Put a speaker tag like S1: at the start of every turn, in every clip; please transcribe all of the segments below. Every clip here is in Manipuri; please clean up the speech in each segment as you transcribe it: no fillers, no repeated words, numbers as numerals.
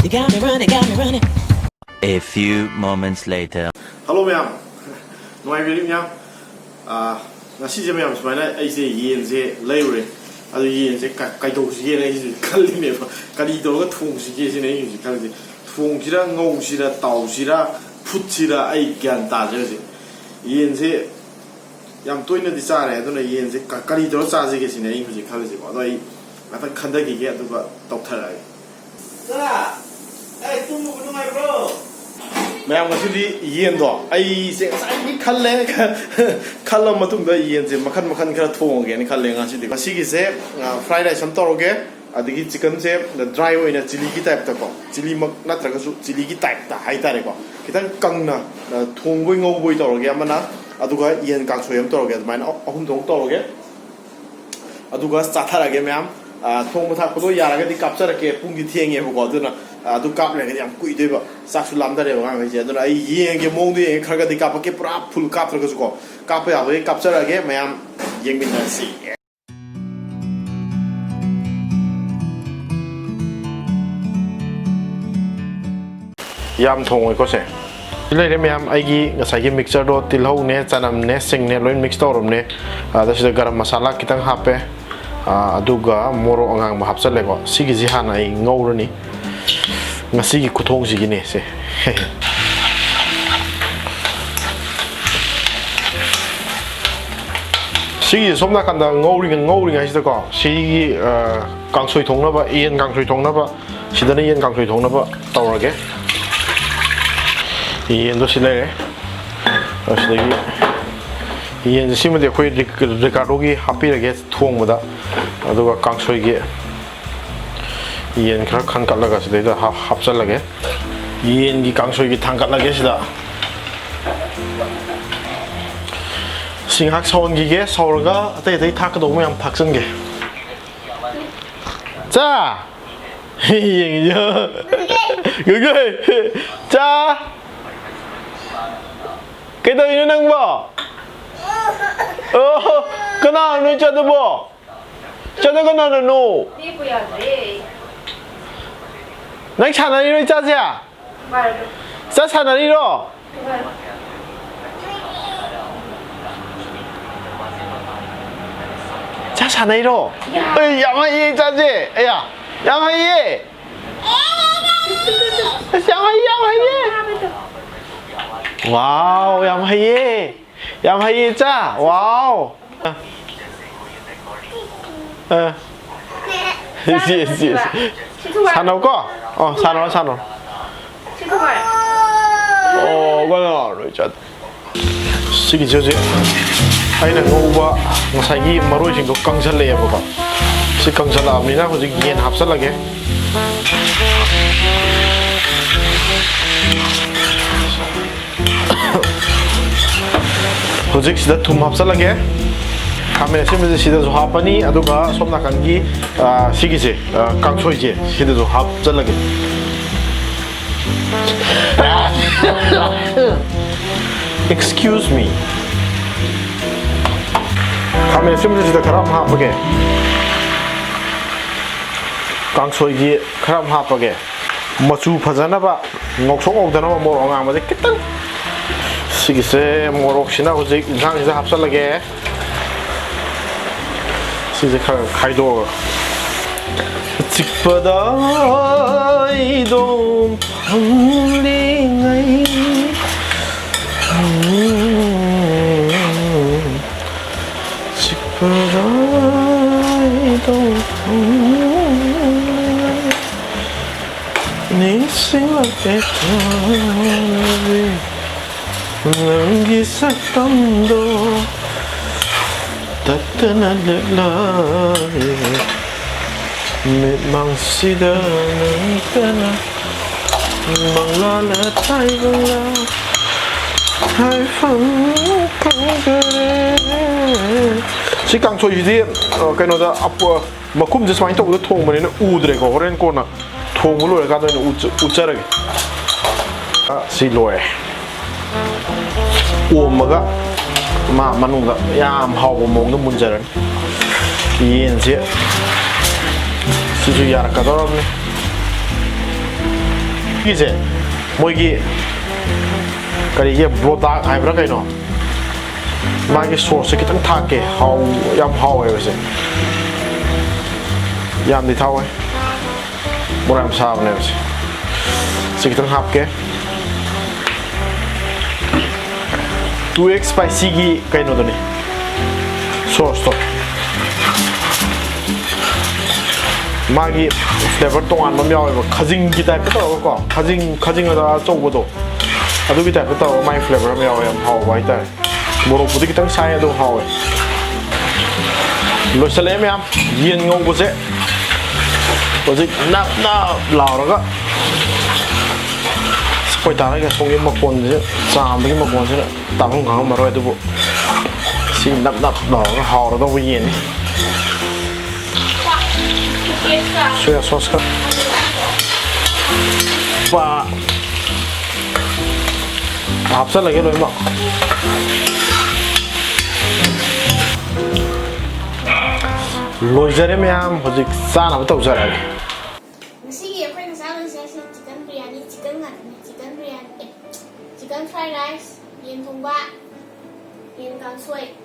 S1: You got me running.
S2: A few moments later.
S3: Hello ma'am. Nugaigane ma'am. Ngasi je ma'am sumana ai se yen se leure. Adu yen se kai do si yen ai se kalli me ba. Kali do ga thong si ge se nei si kalli. Thong si ra ngou si ra tau si ra phut si ra ai gyan ta je se. Yen se yam toina di cha re adu na yen se kali do cha se ge si nei si kalli se ba. Adu ai ata khanda gi ge adu ba tok thar ai. Sa ai tu mu nu mai bro. Ma'am ngasi yen do ai se sai khale khalo matung da yen se makhan khara thong ge ni khale ngasi gi se fried rice am toroge adigi chicken se dry oina chili gi type ta ko chili mak natra ga su chili gi type ta hai tare ko kitang kangna thong boi ngau boi toroge amana aduga yen kangsoi am toroge main ahum thong toroge aduga chathara ma'am thong ma thak ko yara ga di kapchara ke pung gi thienge ko aduna adu kap le ga yam kui de ba saksu lam da re ba ga je aduna ai yen ge mong de khar ga di kap ke pura full kap ra ga su ko kap ya ba kapchara ge ma'am yeng min na si yam thong ko se le ma'am ai gi ngasai gi mixer do tilhau ne chanam ne sing ne loin mix torom ne da sida garam masala kitang hape aduga moro angang ma hapsale ko sigi ji hana ai ngorani ngasi gi kuthong ji gi ne se sigi somna kanda ngori ngai sida ko sigi kangsoi thong na ba yen kangsoi thong na ba sida ne yen kangsoi thong na ba tawrage yen do sile asigi yen sima de khoi ricardo gi happy rage thong mada aduga kangsoi gi yen khara khan kala ga sida da hapsal lage yen gi kangsoi gi thang kala ge sida singhak sawn gi ge sawraga atai thak do myam phaksan ge cha yen gi ge cha cái đây nó nâng bỏ cái nào nó cho tôi bỏ cho nó cái nào nó nổ nãy chả này nó cha gì à cha chả này rồi cha chả này rồi ơi yam hay cha gì ấy à yam hay yam hay wow yam hay cha wow 산호 거? 산호 그거 rồi 시기 저지 아이는 Angowba ngасai 마로이싱도 강살래야 봐봐 시 강살라미나 호지 yen 합살라게 호직 시다 툼 합살라게 카메라 심으면 시대도 합하니 아두가 somnakangi 시기제 강소이제 시대도 합살라게 excuse me 카메라 심으면 시다 가람 합하게 강소이제 가람 합하게 마추 파자나바 ngoksok 옥다나바 뭐 엉아마데 kitang 시기세 모록시나 호직 인상시다 합살라게 시제 카이도 직바다이도 방링아이 직바다이도 네 생각에 떠나비 남기삭담도 따뜻한 lerlari mitmangsidanan kana manglalatay wala ay fangkangare si kangsoi di kano da apo makum je swain to da thong mane na udre ko horen ko na thong lo ga da ucharage si loe 오마가 마 만웅가 얌 하고 먹는 문제는 이제 수주 야락가더라네 이제 뭐이게 그리게 브로다 아이브라 그이노 마게 소스 기타 타게 하우 얌 하우에 그래서 얌디 타워 뭐람 사브네 그래서 기타 합게 2x spicy 기 그이노더니 소스 마기 플레버 동안 넘어요 가징 기타 부터 가징하다 쪼고도 아두기 타입 부터 마이 플레버 넘어요 하우 와이다 모로 부디 기타 사이도 하우 로셀레미암 옌 ngowba hojik nap lauraga spoi taraga songi makon je chambi makon je tabung gang maroi du si nap lauraga haura do yen soya sauce ka pa hapsa lagi loi mak loizare myam hojik sana ba tau jara
S1: ngasi aku yang salah saya chicken biryani chicken biryani chicken fried rice yen towba yen kangsoi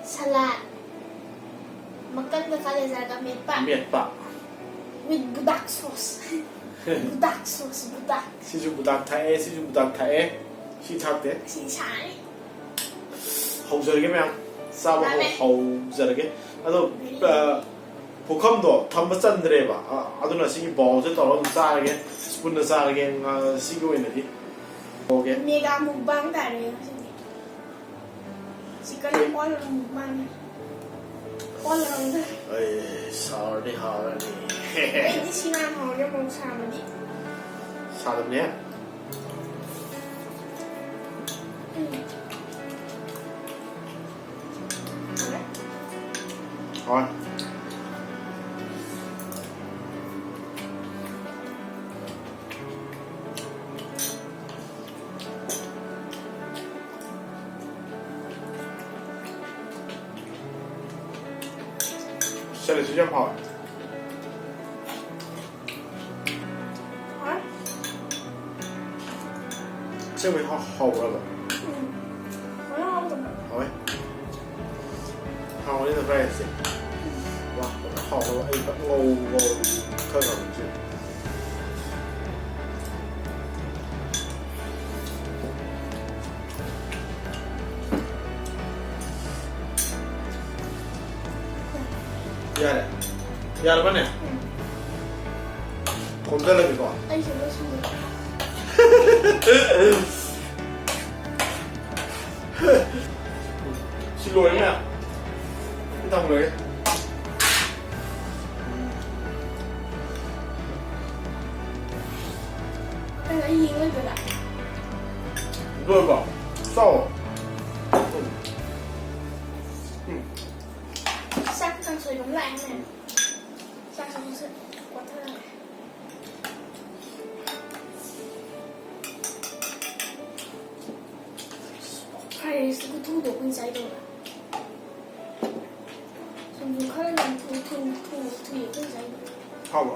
S1: salad makan kaleagea matpa with budak sauce budak
S3: siju budak thae si thakte
S1: si chai
S3: haujarage myam saba haujarage ado 보컴도 탐바 짠드레바 아도나 시기 보제 떨어 싸르게 스푼 싸르게 시고 있는데 오케이
S1: mega mukbang tadi chicken pol mukbang pol lang
S3: 에이 sorry 하라니
S1: ini sinan hanya mau sama di
S3: 사람네 어现在时间跑，这回好了吧？
S1: 我要怎么？
S3: 好哎，好我这个饭也行，哇，好了，哎，我看看去。यार बने कौन सा लगे तो
S1: ऐसे बस
S3: सिलो है क्या कितना हो गए
S1: cái gì mới được ạ
S3: rồi bảo sau
S1: sắc con sôi đúng lại này sắc con sôi quá thơm phải sự thu được con trái rồi dùng khơi làm thu được con trái rồi
S3: 好吧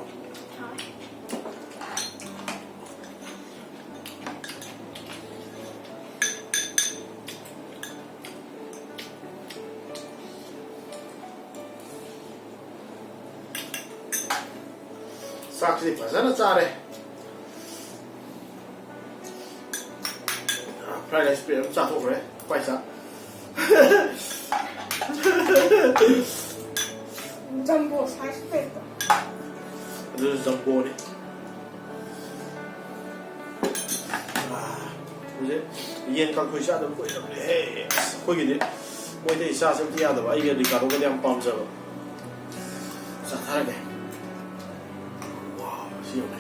S3: 싹실이 파잖아 짜래 프라이드 스피드 짜고 그래 빨리 짜
S1: 전부 40배
S3: 너 전보네 이제 이엔 깎고 샤도 보이는 해 거기네 뭐 이제 샤서 뛰어도 봐 이게 리카도가 그냥 밤새고 자 다르게 시원해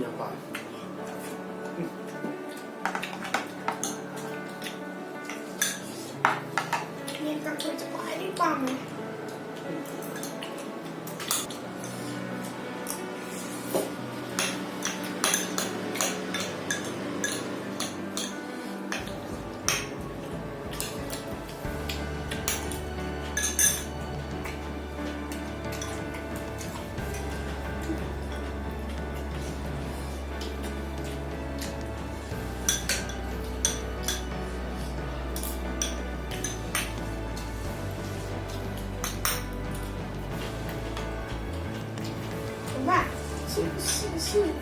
S3: 양반
S1: 약간 그저 빨리 밤에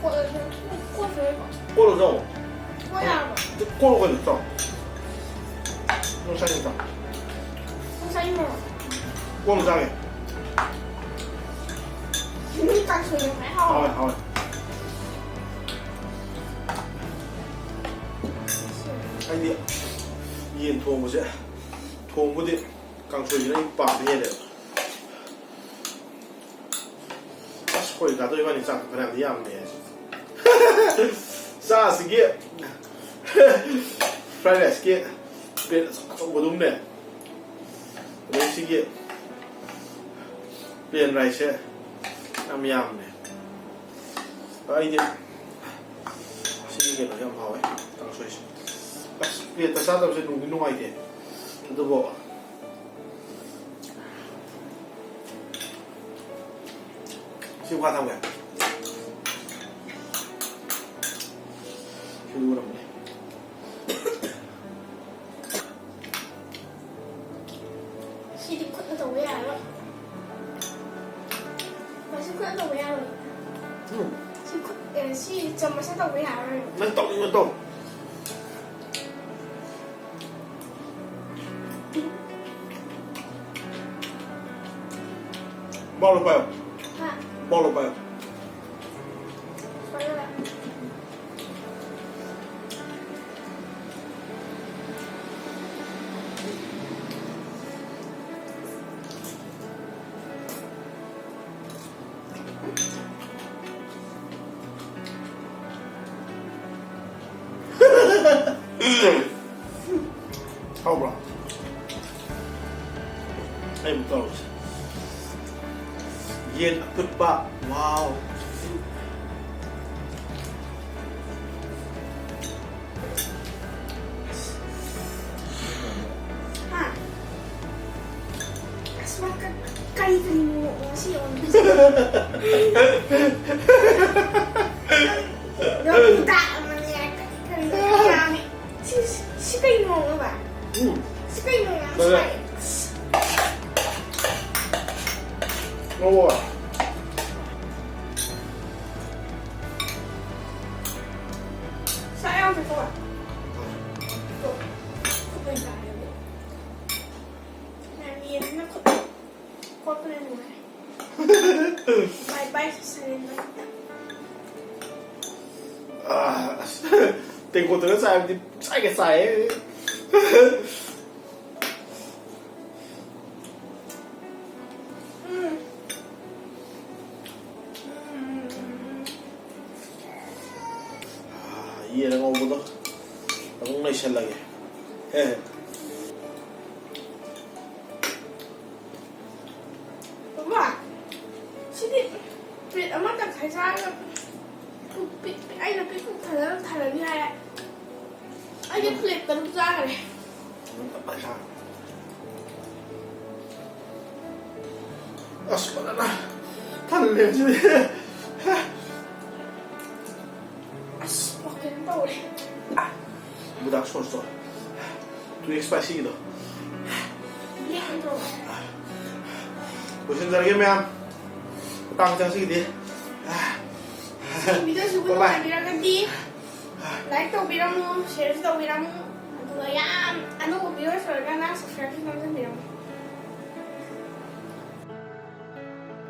S1: 过的是过水吧？
S3: 过了肉，
S1: 过呀吧？
S3: 这过了会走，用三斤走，
S1: 用3元。
S3: 过了再给。
S1: 你刚水的还好。
S3: 好嘞，好嘞。哎呀，烟拖不是，拖不的，刚吹那一把灭的。会搞到一半你长可能一样的，啥时间？Friday 时间，别我懂的，这时间，别来些，那样的，哎呀，时间那样好哎，刚说一下，别但啥都是弄一点，这都不。西瓜汤圆，去录了没？
S1: 是的，快到尾了。我是快到尾了。是怎么才到尾了？
S3: 能动就动。包了没有？包了没有？
S1: 包了。
S3: 好不啦？哎，不到了。烟不罢，哇哦！
S1: 啊，是那个咖喱我是有有不大嘛？那个咖喱是被弄了吧？是被弄了出来。
S3: 我。
S1: 啥样子做啊？做，不能干的。那你那可不能弄。拜是那个。
S3: 啊，定我得晒，你晒个晒。ये लगा वो तो रंग नहीं चल लगे है
S1: ว่าชีวิตปิดเอามาจากไทยซ่าแบบปิดไอ้เราปิดไทยแล้วไทยแล้วนี่แหละไอ้ยังผลิตกันทุกจ้าเลย
S3: asparanaท่านเลยใช่ไหมBudak sosok. Tu ekspresi gitu.
S1: Iya betul.
S3: Bosan lagi mem. Petang jam segini.
S1: Bisa subuh tuh bilang ganti. Like tuh bilang share tuh bilang. Anu ya, anu bilang soalnya subscribe nanti